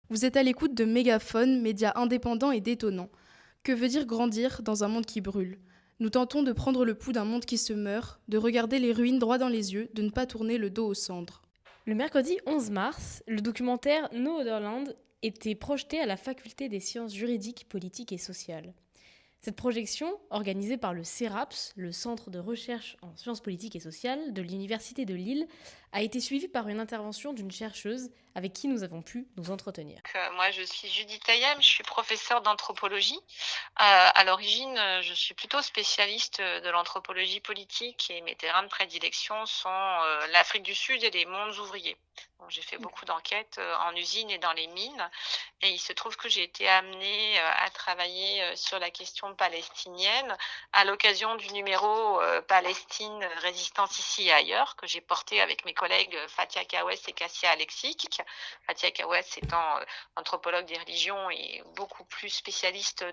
Vous êtes à l'écoute de Mégaphone, média indépendant et détonnant. Que veut dire grandir dans un monde qui brûle? Nous tentons de prendre le pouls d'un monde qui se meurt, de regarder les ruines droit dans les yeux, de ne pas tourner le dos aux cendres. Le mercredi 11 mars, le documentaire No Otherland était projeté à la faculté des sciences juridiques, politiques et sociales. Cette projection, organisée par le CERAPS, le Centre de recherche en sciences politiques et sociales de l'Université de Lille, a été suivie par une intervention d'une chercheuse avec qui nous avons pu nous entretenir. Moi, je suis Judith Ayem, je suis professeure d'anthropologie. À l'origine, je suis plutôt spécialiste, de l'anthropologie politique et mes terrains de prédilection sont, l'Afrique du Sud et les mondes ouvriers. Donc j'ai fait beaucoup d'enquêtes, en usine et dans les mines et il se trouve que j'ai été amenée, à travailler, sur la question palestinienne à l'occasion du numéro, Palestine, résistance ici et ailleurs que j'ai porté avec mes collègues, Fatia Kawes et Kassia Alexic. Fatia Kawes étant, anthropologue des religions et beaucoup plus spécialiste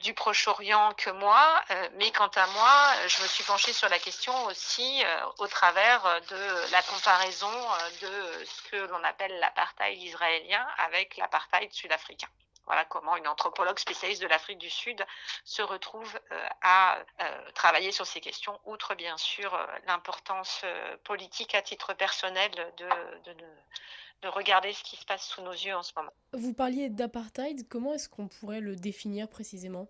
du Proche-Orient que moi. Mais quant à moi, je me suis penchée sur la question aussi au travers de la comparaison de ce que l'on appelle l'apartheid israélien avec l'apartheid sud-africain. Voilà comment une anthropologue spécialiste de l'Afrique du Sud se retrouve à travailler sur ces questions, outre bien sûr l'importance politique à titre personnel de regarder ce qui se passe sous nos yeux en ce moment. Vous parliez d'apartheid, comment est-ce qu'on pourrait le définir précisément?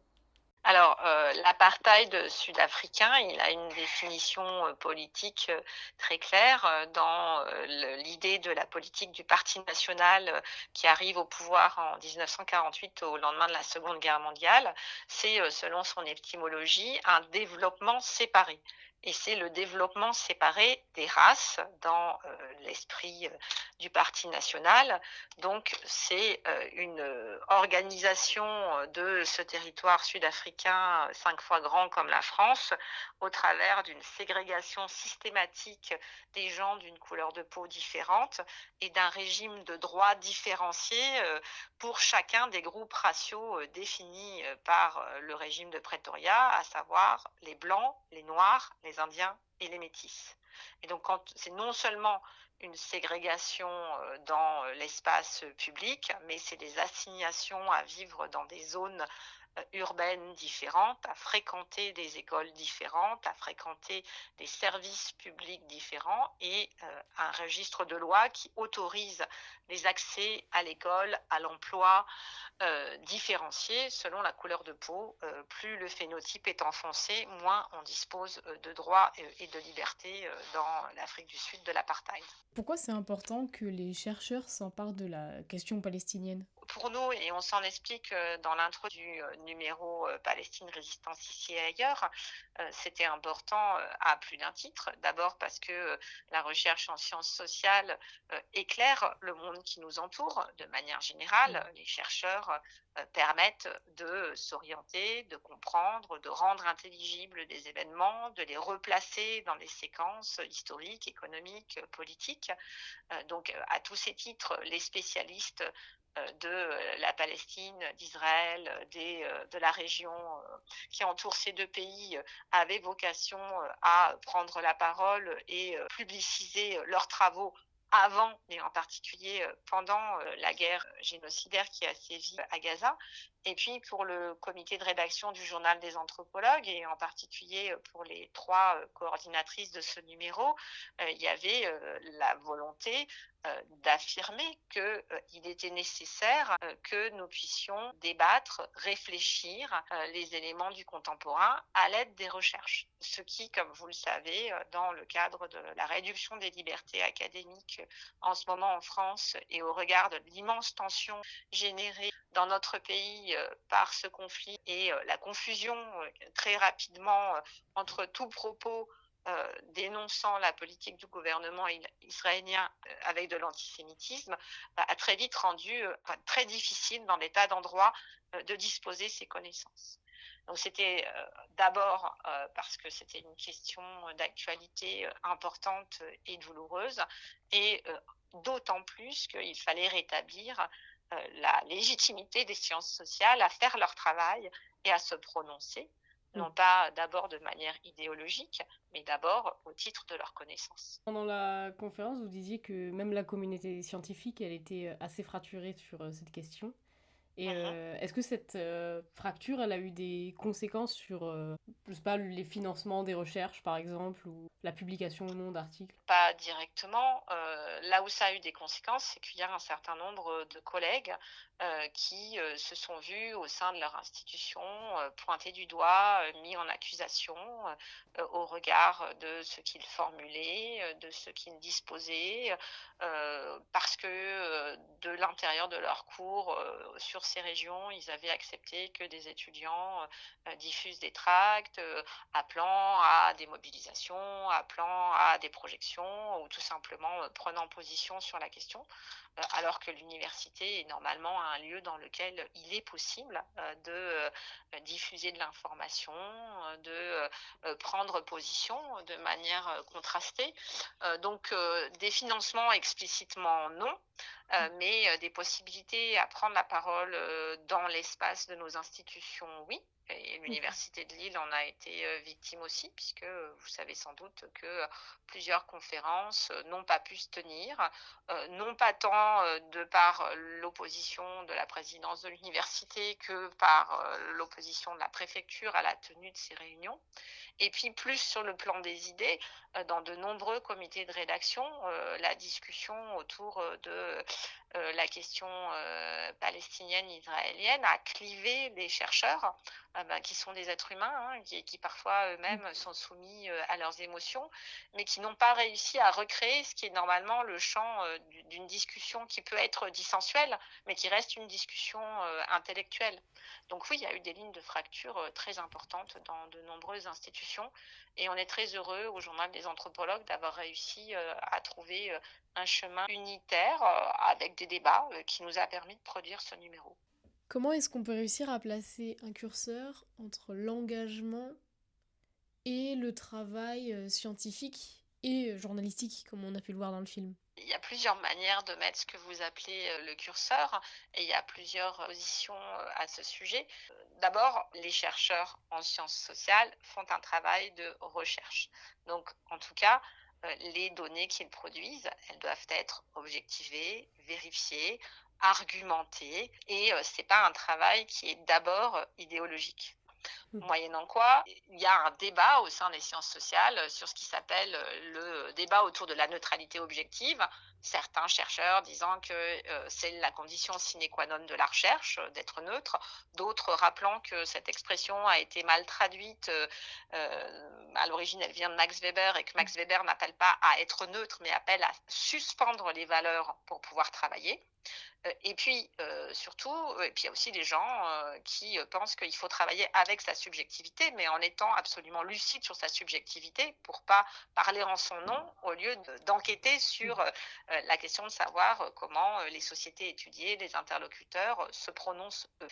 Alors, l'apartheid sud-africain, il a une définition, politique, très claire, dans, l'idée de la politique du parti national, qui arrive au pouvoir en 1948 au lendemain de la Seconde Guerre mondiale. C'est, selon son étymologie, un développement séparé et c'est le développement séparé des races dans, l'esprit, du parti national. Donc c'est, une, organisation, de ce territoire sud-africain, 5 fois grand comme la France, au travers d'une ségrégation systématique des gens d'une couleur de peau différente et d'un régime de droits différenciés, pour chacun des groupes raciaux, définis, par, le régime de Pretoria, à savoir les blancs, les noirs, les indiens et les métis. Et donc quand c'est non seulement une ségrégation, dans, l'espace public, mais c'est des assignations à vivre dans des zones, urbaines différentes, à fréquenter des écoles différentes, à fréquenter des services publics différents et un registre de loi qui autorise les accès à l'école, à l'emploi, différenciés selon la couleur de peau. Plus le phénotype est enfoncé, moins on dispose, de droits, et de libertés, dans l'Afrique du Sud de l'apartheid. Pourquoi c'est important que les chercheurs s'emparent de la question palestinienne? Pour nous, et on s'en explique dans l'intro du numéro Palestine, résistance ici et ailleurs, c'était important à plus d'un titre. D'abord parce que la recherche en sciences sociales éclaire le monde qui nous entoure de manière générale. Les chercheurs permettent de s'orienter, de comprendre, de rendre intelligibles des événements, de les replacer dans des séquences historiques, économiques, politiques. Donc, à tous ces titres, les spécialistes de la Palestine, d'Israël, de la région qui entoure ces deux pays avaient vocation à prendre la parole et publiciser leurs travaux avant, mais en particulier pendant la guerre génocidaire qui a sévi à Gaza. Et puis pour le comité de rédaction du journal des anthropologues, et en particulier pour les trois coordinatrices de ce numéro, il y avait la volonté d'affirmer qu'il était nécessaire que nous puissions débattre, réfléchir les éléments du contemporain à l'aide des recherches. Ce qui, comme vous le savez, dans le cadre de la réduction des libertés académiques en ce moment en France et au regard de l'immense tension générée dans notre pays par ce conflit et la confusion très rapidement entre tout propos dénonçant la politique du gouvernement israélien avec de l'antisémitisme, a très vite rendu très difficile dans des tas d'endroits de disposer ces connaissances. Donc c'était d'abord parce que c'était une question d'actualité importante et douloureuse, et d'autant plus qu'il fallait rétablir la légitimité des sciences sociales à faire leur travail et à se prononcer, Mm. non pas d'abord de manière idéologique, mais d'abord au titre de leur connaissance. Pendant la conférence, vous disiez que même la communauté scientifique, elle était assez fracturée sur cette question. Et Mhm. est-ce que cette fracture, elle a eu des conséquences sur, je sais pas, les financements des recherches, par exemple, ou la publication ou non d'articles? Pas directement. Là où ça a eu des conséquences, c'est qu'il y a un certain nombre de collègues qui se sont vus au sein de leur institution pointés du doigt, mis en accusation au regard de ce qu'ils formulaient, de ce qu'ils disposaient, parce que de l'intérieur de leurs cours sur ces régions, ils avaient accepté que des étudiants diffusent des tracts, appelant à des mobilisations, appelant à des projections ou tout simplement prenant position sur la question, alors que l'université est normalement un lieu dans lequel il est possible de diffuser de l'information, prendre position de manière contrastée. Donc des financements explicitement non, mais des possibilités à prendre la parole dans l'espace de nos institutions, oui. Et Ok. l'université de Lille en a été victime aussi, puisque vous savez sans doute que plusieurs conférences n'ont pas pu se tenir, non pas tant de par l'opposition de la présidence de l'université que par l'opposition de la préfecture à la tenue de ces réunions. Et puis plus sur le plan des idées, dans de nombreux comités de rédaction, la discussion autour de la question palestinienne, israélienne a clivé des chercheurs qui sont des êtres humains, hein, qui parfois eux-mêmes sont soumis à leurs émotions, mais qui n'ont pas réussi à recréer ce qui est normalement le champ d'une discussion qui peut être dissensuelle, mais qui reste une discussion intellectuelle. Donc oui, il y a eu des lignes de fracture très importantes dans de nombreuses institutions et on est très heureux au Journal des anthropologues d'avoir réussi à trouver un chemin unitaire avec des débats qui nous a permis de produire ce numéro. Comment est-ce qu'on peut réussir à placer un curseur entre l'engagement et le travail scientifique et journalistique, comme on a pu le voir dans le film? Il y a plusieurs manières de mettre ce que vous appelez le curseur et il y a plusieurs positions à ce sujet. D'abord, les chercheurs en sciences sociales font un travail de recherche. Donc, en tout cas, les données qu'ils produisent, elles doivent être objectivées, vérifiées, argumentées et c'est pas un travail qui est d'abord idéologique. Mm. Moyennant quoi, il y a un débat au sein des sciences sociales sur ce qui s'appelle le débat autour de la neutralité objective. Certains chercheurs disant que c'est la condition sine qua non de la recherche, d'être neutre. D'autres rappelant que cette expression a été mal traduite. À l'origine, elle vient de Max Weber et que Max Weber n'appelle pas à être neutre, mais appelle à suspendre les valeurs pour pouvoir travailler. Et puis, surtout, et puis il y a aussi des gens qui pensent qu'il faut travailler avec sa subjectivité, mais en étant absolument lucide sur sa subjectivité pour pas parler en son nom au lieu d'enquêter sur la question de savoir comment les sociétés étudiées, les interlocuteurs se prononcent eux.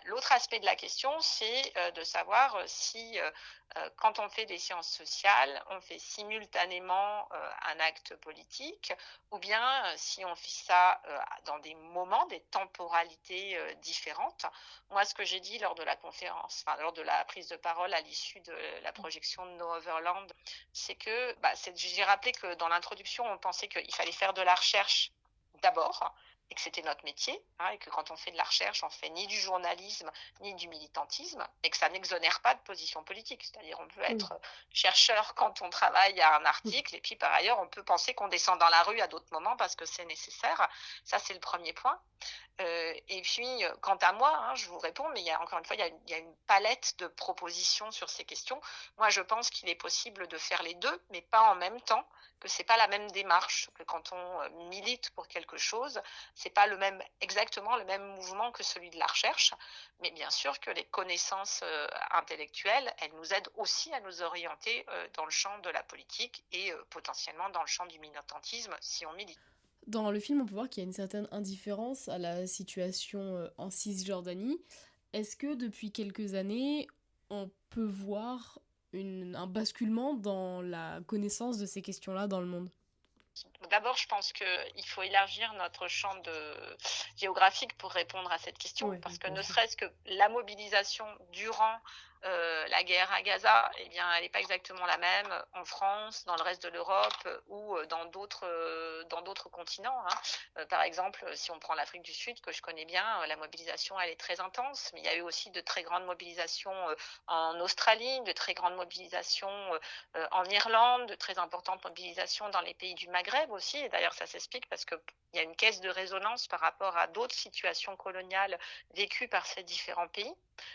L'autre aspect de la question, c'est de savoir si, quand on fait des sciences sociales, on fait simultanément un acte politique ou bien si on fait ça dans des moments, des temporalités différentes. Moi, ce que j'ai dit lors de la conférence, enfin, lors de la prise de parole à l'issue de la projection de No Overland, c'est que j'ai rappelé que dans l'introduction, on pensait qu'il fallait faire de la recherche d'abord et que c'était notre métier, hein, et que quand on fait de la recherche, on fait ni du journalisme ni du militantisme, et que ça n'exonère pas de position politique. C'est-à-dire on peut être chercheur quand on travaille à un article, et puis par ailleurs, on peut penser qu'on descend dans la rue à d'autres moments parce que c'est nécessaire. Ça, c'est le premier point. Et puis, quant à moi, hein, je vous réponds, mais il y a encore une fois, il y a une palette de propositions sur ces questions. Moi, je pense qu'il est possible de faire les deux, mais pas en même temps, que c'est pas la même démarche, que quand on milite pour quelque chose, c'est pas exactement le même mouvement que celui de la recherche. Mais bien sûr que les connaissances intellectuelles, elles nous aident aussi à nous orienter dans le champ de la politique et potentiellement dans le champ du militantisme si on milite. Dans le film, on peut voir qu'il y a une certaine indifférence à la situation en Cisjordanie. Est-ce que depuis quelques années, on peut voir un basculement dans la connaissance de ces questions-là dans le monde? D'abord, je pense qu'il faut élargir notre champ géographique pour répondre à cette question, Oui, parce que bien ne sûr. serait-ce que la mobilisation durant La guerre à Gaza, eh bien, elle n'est pas exactement la même en France, dans le reste de l'Europe ou dans d'autres continents, hein. Par exemple, si on prend l'Afrique du Sud, que je connais bien, la mobilisation, elle est très intense, mais il y a eu aussi de très grandes mobilisations en Australie, de très grandes mobilisations en Irlande, de très importantes mobilisations dans les pays du Maghreb aussi. Et d'ailleurs, ça s'explique parce qu'il y a une caisse de résonance par rapport à d'autres situations coloniales vécues par ces différents pays.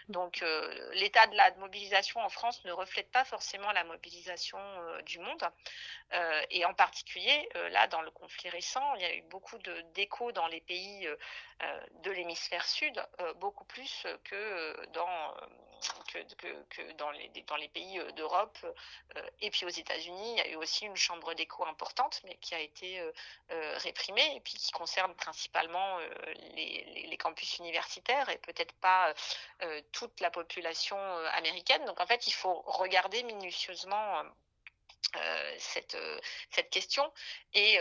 Donc, l'état de la mobilisation en France ne reflète pas forcément la mobilisation du monde. Et en particulier, là, dans le conflit récent, il y a eu beaucoup d'échos dans les pays de l'hémisphère sud, beaucoup plus que dans les pays d'Europe. Et puis aux États-Unis, il y a eu aussi une chambre d'écho importante, mais qui a été réprimée, et puis qui concerne principalement les campus universitaires et peut-être pas toute la population américaine. Donc en fait, il faut regarder minutieusement cette question. Et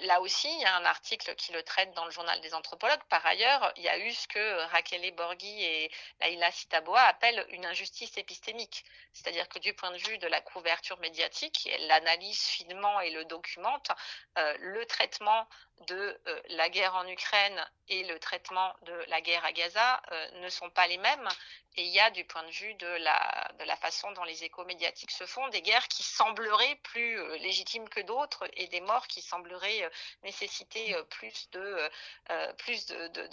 là aussi, il y a un article qui le traite dans le journal des anthropologues. Par ailleurs, il y a eu ce que Raquel Borghi et Laïla Sitaboa appellent une injustice épistémique. C'est-à-dire que du point de vue de la couverture médiatique, elle l'analyse finement et le documente, le traitement de la guerre en Ukraine et le traitement de la guerre à Gaza ne sont pas les mêmes. Et il y a, du point de vue de la façon dont les échos médiatiques se font, des guerres qui sembleraient plus légitimes que d'autres et des morts qui sembleraient nécessiter plus de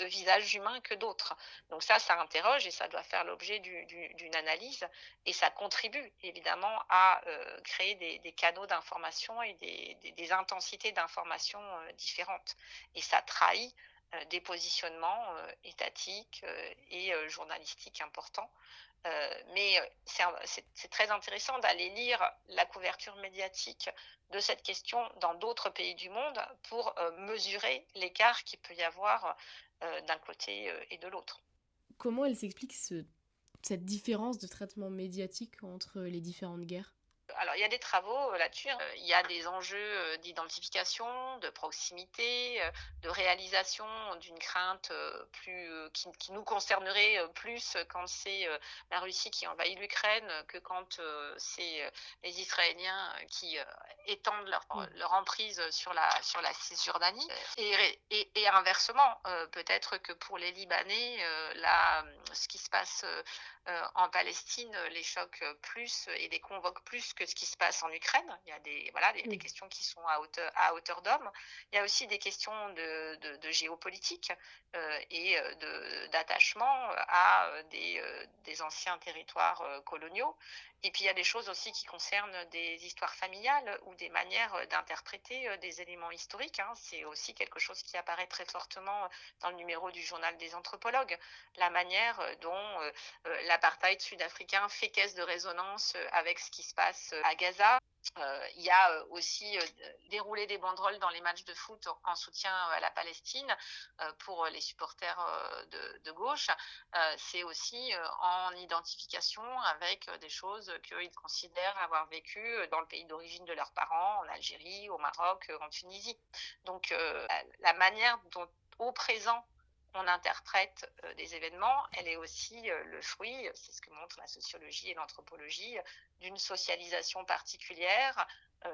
visages humains que d'autres. Donc ça interroge et ça doit faire l'objet d'une analyse, et ça contribue évidemment à créer des canaux d'information et des intensités d'information différentes. Et ça trahit des positionnements étatiques et journalistiques importants. Mais c'est très intéressant d'aller lire la couverture médiatique de cette question dans d'autres pays du monde pour mesurer l'écart qu'il peut y avoir d'un côté et de l'autre. Comment elle s'explique cette différence de traitement médiatique entre les différentes guerres? Alors, il y a des travaux là-dessus, hein. Il y a des enjeux d'identification, de proximité, de réalisation d'une crainte qui nous concernerait plus quand c'est la Russie qui envahit l'Ukraine que quand c'est les Israéliens qui étendent leur emprise sur la Cisjordanie. Et inversement, peut-être que pour les Libanais, ce qui se passe en Palestine les choque plus et les convoque plus que ce qui se passe en Ukraine. Il y a des questions qui sont à hauteur d'homme. Il y a aussi des questions de géopolitique et d'attachement à des anciens territoires coloniaux. Et puis il y a des choses aussi qui concernent des histoires familiales ou des manières d'interpréter des éléments historiques, hein. C'est aussi quelque chose qui apparaît très fortement dans le numéro du journal des anthropologues, la manière dont l'apartheid sud-africain fait caisse de résonance avec ce qui se passe à Gaza. Il y a aussi déroulé des banderoles dans les matchs de foot en soutien à la Palestine pour les supporters de gauche. C'est aussi en identification avec des choses qu'ils considèrent avoir vécues dans le pays d'origine de leurs parents, en Algérie, au Maroc, en Tunisie. Donc la manière dont au présent on interprète des événements, elle est aussi le fruit, c'est ce que montre la sociologie et l'anthropologie, d'une socialisation particulière,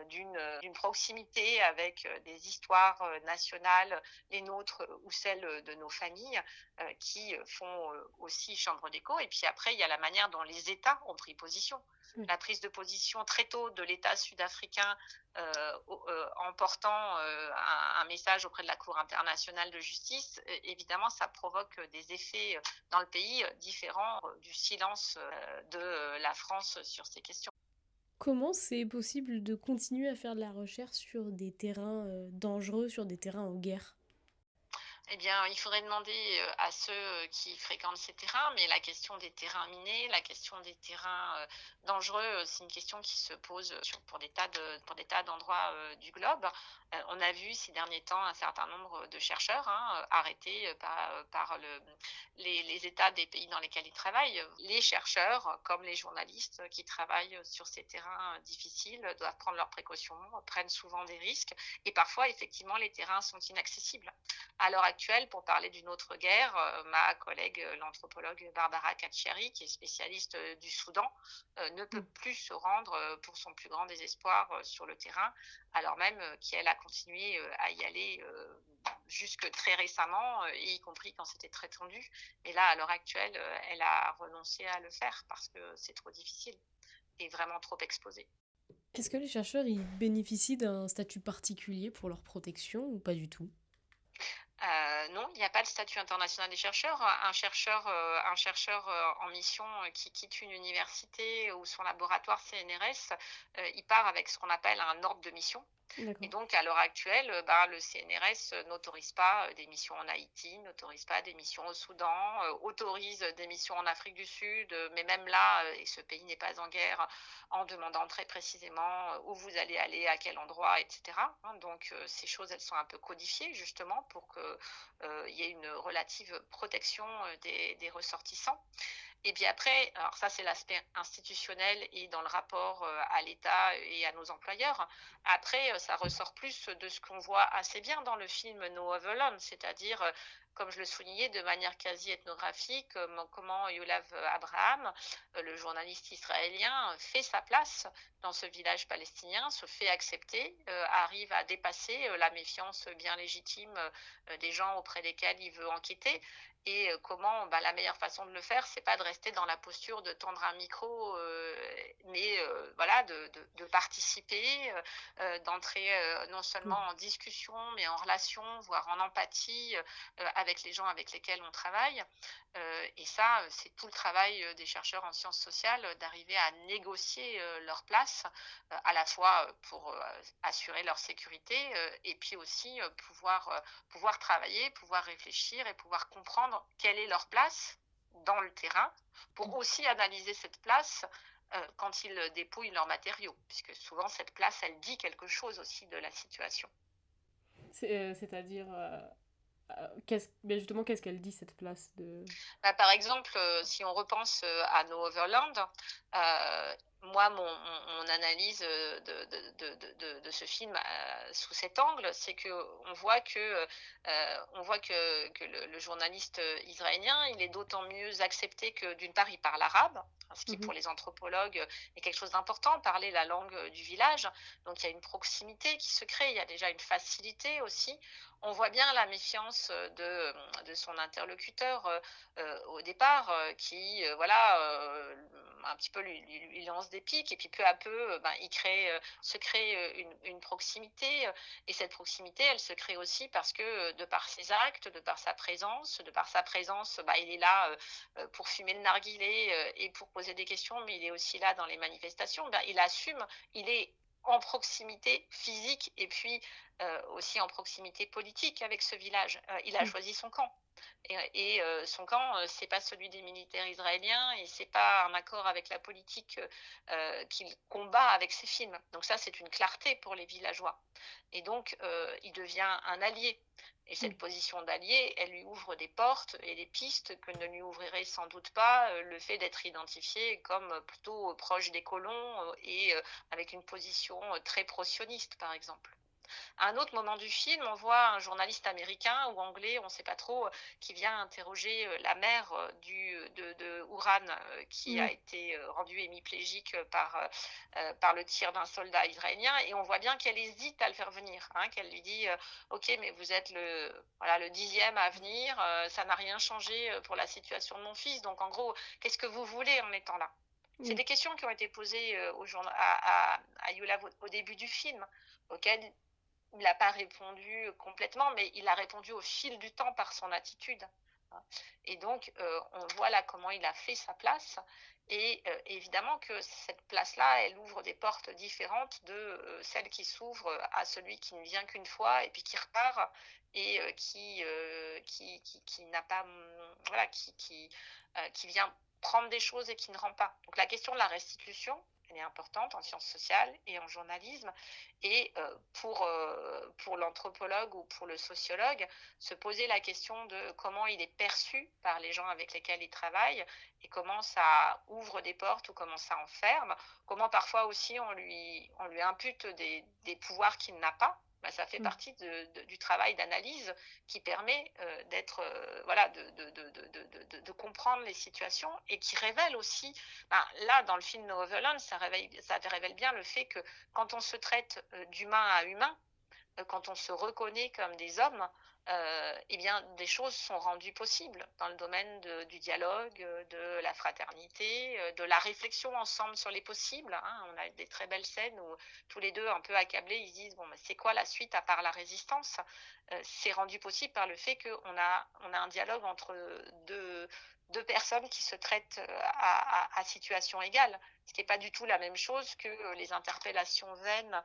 d'une proximité avec des histoires nationales, les nôtres ou celles de nos familles, qui font aussi chambre d'écho. Et puis après, il y a la manière dont les États ont pris position. La prise de position très tôt de l'État sud-africain en portant un message auprès de la Cour internationale de justice, évidemment, ça provoque des effets dans le pays différents du silence de la France sur ces questions. Comment c'est possible de continuer à faire de la recherche sur des terrains dangereux, sur des terrains en guerre? Eh bien, il faudrait demander à ceux qui fréquentent ces terrains, mais la question des terrains minés, la question des terrains dangereux, c'est une question qui se pose pour des tas d'endroits du globe. On a vu ces derniers temps un certain nombre de chercheurs, hein, arrêtés par les États des pays dans lesquels ils travaillent. Les chercheurs, comme les journalistes qui travaillent sur ces terrains difficiles, doivent prendre leurs précautions, prennent souvent des risques, et parfois, effectivement, les terrains sont inaccessibles. À l'heure actuelle, actuelle, pour parler d'une autre guerre, ma collègue, l'anthropologue Barbara Kacheri, qui est spécialiste du Soudan, ne peut Mm. plus se rendre, pour son plus grand désespoir, sur le terrain, alors même qu'elle a continué à y aller jusque très récemment, y compris quand c'était très tendu. Et là, à l'heure actuelle, elle a renoncé à le faire parce que c'est trop difficile et vraiment trop exposée. Est-ce que les chercheurs ils bénéficient d'un statut particulier pour leur protection ou pas du tout? Non, il n'y a pas le statut international des chercheurs. Un chercheur, en mission, qui quitte une université ou son laboratoire CNRS, il part avec ce qu'on appelle un ordre de mission. Et D'accord. donc, à l'heure actuelle, bah, le CNRS n'autorise pas des missions en Haïti, n'autorise pas des missions au Soudan, autorise des missions en Afrique du Sud, mais même là, et ce pays n'est pas en guerre, en demandant très précisément où vous allez aller, à quel endroit, etc. Hein. Donc, ces choses, elles sont un peu codifiées justement pour qu'il y ait une relative protection des ressortissants. Et puis après, alors ça c'est l'aspect institutionnel et dans le rapport à l'État et à nos employeurs. Après, ça ressort plus de ce qu'on voit assez bien dans le film No Otherland, c'est-à-dire, comme je le soulignais, de manière quasi ethnographique, comment Youlav Abraham, le journaliste israélien, fait sa place dans ce village palestinien, se fait accepter, arrive à dépasser la méfiance bien légitime des gens auprès desquels il veut enquêter et comment bah, la meilleure façon de le faire, c'est pas de rester dans la posture de tendre un micro, mais voilà, de participer, d'entrer non seulement Oui. en discussion, mais en relation, voire en empathie avec les gens avec lesquels on travaille. Et ça, c'est tout le travail des chercheurs en sciences sociales, d'arriver à négocier leur place, à la fois pour assurer leur sécurité, et puis aussi pouvoir travailler, pouvoir réfléchir et pouvoir comprendre quelle est leur place dans le terrain, pour aussi analyser cette place quand ils dépouillent leurs matériaux, puisque souvent cette place, elle dit quelque chose aussi de la situation. C'est-à-dire, mais justement, qu'est-ce qu'elle dit cette place de... Bah, par exemple, si on repense à No Overland, moi, mon analyse de ce film sous cet angle, c'est on voit que le journaliste israélien, il est d'autant mieux accepté que d'une part, il parle arabe, hein, ce qui pour Mhm. les anthropologues est quelque chose d'important, parler la langue du village. Donc il y a une proximité qui se crée, il y a déjà une facilité aussi. On voit bien la méfiance de son interlocuteur au départ, qui voilà, un petit peu lui lance des pics et puis peu à peu, ben, se crée une proximité. Et cette proximité, elle se crée aussi parce que de par ses actes, de par sa présence, bah, il est là pour fumer le narguilé et pour poser des questions, mais il est aussi là dans les manifestations. Ben, il assume, il est en proximité physique et puis aussi en proximité politique avec ce village. Il a Mm. choisi son camp. Et son camp, c'est pas celui des militaires israéliens et c'est pas un accord avec la politique qu'il combat avec ses films. Donc ça, c'est une clarté pour les villageois. Et donc, il devient un allié. Et cette Oui. position d'allié, elle lui ouvre des portes et des pistes que ne lui ouvrirait sans doute pas le fait d'être identifié comme plutôt proche des colons et avec une position très pro-sioniste, par exemple. À un autre moment du film, on voit un journaliste américain ou anglais, on ne sait pas trop, qui vient interroger la mère de Ouran, qui a Oui. été rendu hémiplégique par le tir d'un soldat israélien. Et on voit bien qu'elle hésite à le faire venir, hein, qu'elle lui dit ok, mais vous êtes voilà, le 10e à venir, ça n'a rien changé pour la situation de mon fils. Donc en gros, qu'est-ce que vous voulez en étant là? C'est Oui. des questions qui ont été posées à Youlav au début du film, auxquelles il n'a pas répondu complètement, mais il a répondu au fil du temps par son attitude. Et donc, on voit là comment il a fait sa place. Et évidemment que cette place-là, elle ouvre des portes différentes de celle qui s'ouvre à celui qui ne vient qu'une fois et puis qui repart et qui n'a pas, voilà, qui vient prendre des choses et qui ne rend pas. Donc la question de la restitution, elle est importante en sciences sociales et en journalisme. Et pour l'anthropologue ou pour le sociologue, se poser la question de comment il est perçu par les gens avec lesquels il travaille et comment ça ouvre des portes ou comment ça enferme, comment parfois aussi on lui impute des pouvoirs qu'il n'a pas. bah, ça fait partie du travail d'analyse qui permet de comprendre les situations et qui révèle aussi, ben, là dans le film No Otherland, ça révèle bien le fait que quand on se traite d'humain à humain, quand on se reconnaît comme des hommes, eh bien, des choses sont rendues possibles dans le domaine du dialogue, de la fraternité, de la réflexion ensemble sur les possibles. Hein. On a des très belles scènes où tous les deux, un peu accablés, ils se disent bon, mais c'est quoi la suite à part la résistance. C'est rendu possible par le fait qu'on a un dialogue entre deux personnes qui se traitent à situation égale, ce qui n'est pas du tout la même chose que les interpellations vaines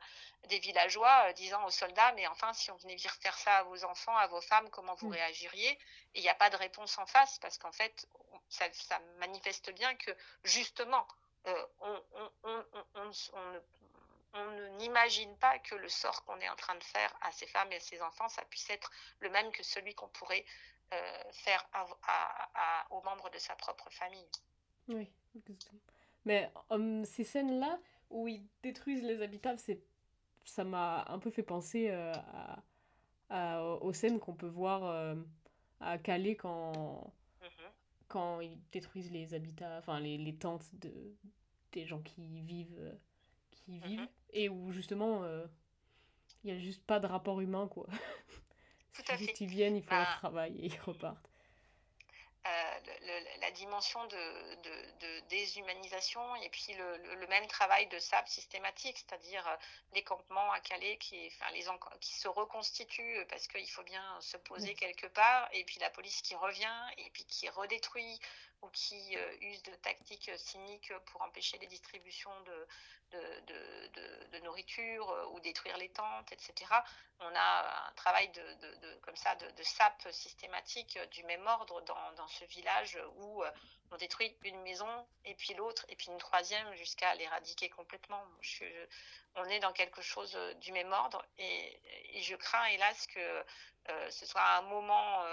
des villageois disant aux soldats mais enfin si on venait faire ça à vos enfants, à vos femmes, comment vous réagiriez? Et il n'y a pas de réponse en face parce qu'en fait ça manifeste bien que justement on n'imagine pas que le sort qu'on est en train de faire à ces femmes et à ces enfants, ça puisse être le même que celui qu'on pourrait faire aux membres de sa propre famille. Oui, exactement. Mais ces scènes-là où ils détruisent les habitables, ça m'a un peu fait penser aux scènes qu'on peut voir à Calais quand ils détruisent les habitats, enfin les tentes des gens qui vivent, et où justement il n'y a juste pas de rapport humain, quoi. Tout à fait. Juste ils viennent, ils font leur travail et ils repartent. La dimension de déshumanisation et puis le même travail de sable systématique, c'est-à-dire les campements à Calais qui se reconstituent parce qu'il faut bien se poser quelque part, et puis la police qui revient et puis qui redétruit ou qui use de tactiques cyniques pour empêcher les distributions de nourriture ou détruire les tentes, etc. On a un travail comme ça de sape systématique du même ordre dans ce village où on détruit une maison et puis l'autre et puis une troisième jusqu'à l'éradiquer complètement. On est dans quelque chose du même ordre et je crains hélas que ce soit un moment,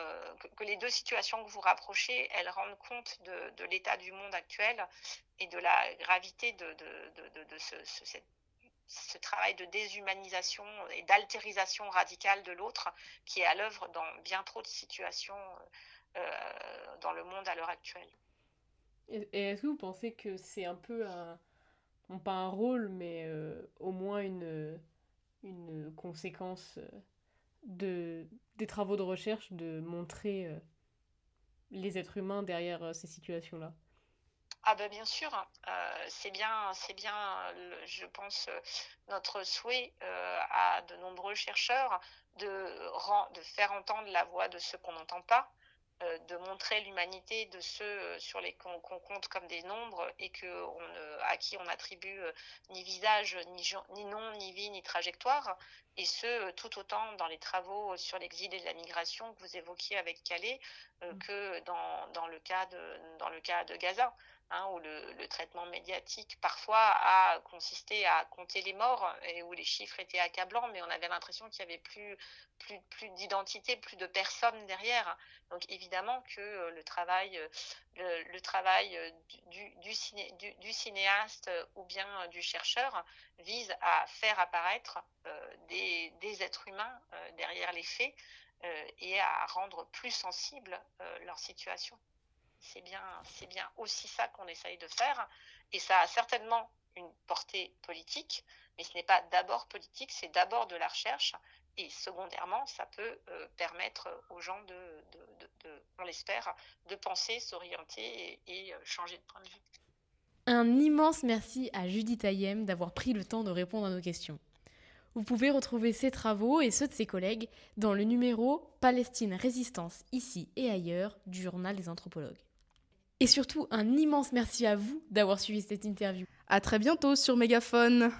que les deux situations que vous rapprochez, elles rendent compte de l'état du monde actuel et de la gravité de ce travail de déshumanisation et d'altérisation radicale de l'autre qui est à l'œuvre dans bien trop de situations dans le monde à l'heure actuelle. Et est-ce que vous pensez que c'est un peu non pas un rôle, mais au moins une conséquence des travaux de recherche de montrer les êtres humains derrière ces situations-là? Ah ben bien sûr, c'est bien, je pense, notre souhait à de nombreux chercheurs de faire entendre la voix de ceux qu'on n'entend pas, de montrer l'humanité de ceux sur les qu'on compte comme des nombres et à qui on attribue ni visage, ni nom, ni vie, ni trajectoire, et ce tout autant dans les travaux sur l'exil et la migration que vous évoquiez avec Calais que dans le cas de Gaza. Hein, où le traitement médiatique parfois a consisté à compter les morts et où les chiffres étaient accablants, mais on avait l'impression qu'il n'y avait plus d'identité, plus de personnes derrière. Donc évidemment que le travail du cinéaste ou bien du chercheur vise à faire apparaître des êtres humains derrière les faits et à rendre plus sensible leur situation. C'est bien aussi ça qu'on essaye de faire. Et ça a certainement une portée politique, mais ce n'est pas d'abord politique, c'est d'abord de la recherche. Et secondairement, ça peut permettre aux gens on l'espère, de penser, s'orienter et changer de point de vue. Un immense merci à Judith Ayem d'avoir pris le temps de répondre à nos questions. Vous pouvez retrouver ses travaux et ceux de ses collègues dans le numéro Palestine Résistance ici et ailleurs du journal des anthropologues. Et surtout, un immense merci à vous d'avoir suivi cette interview. À très bientôt sur Mégaphone.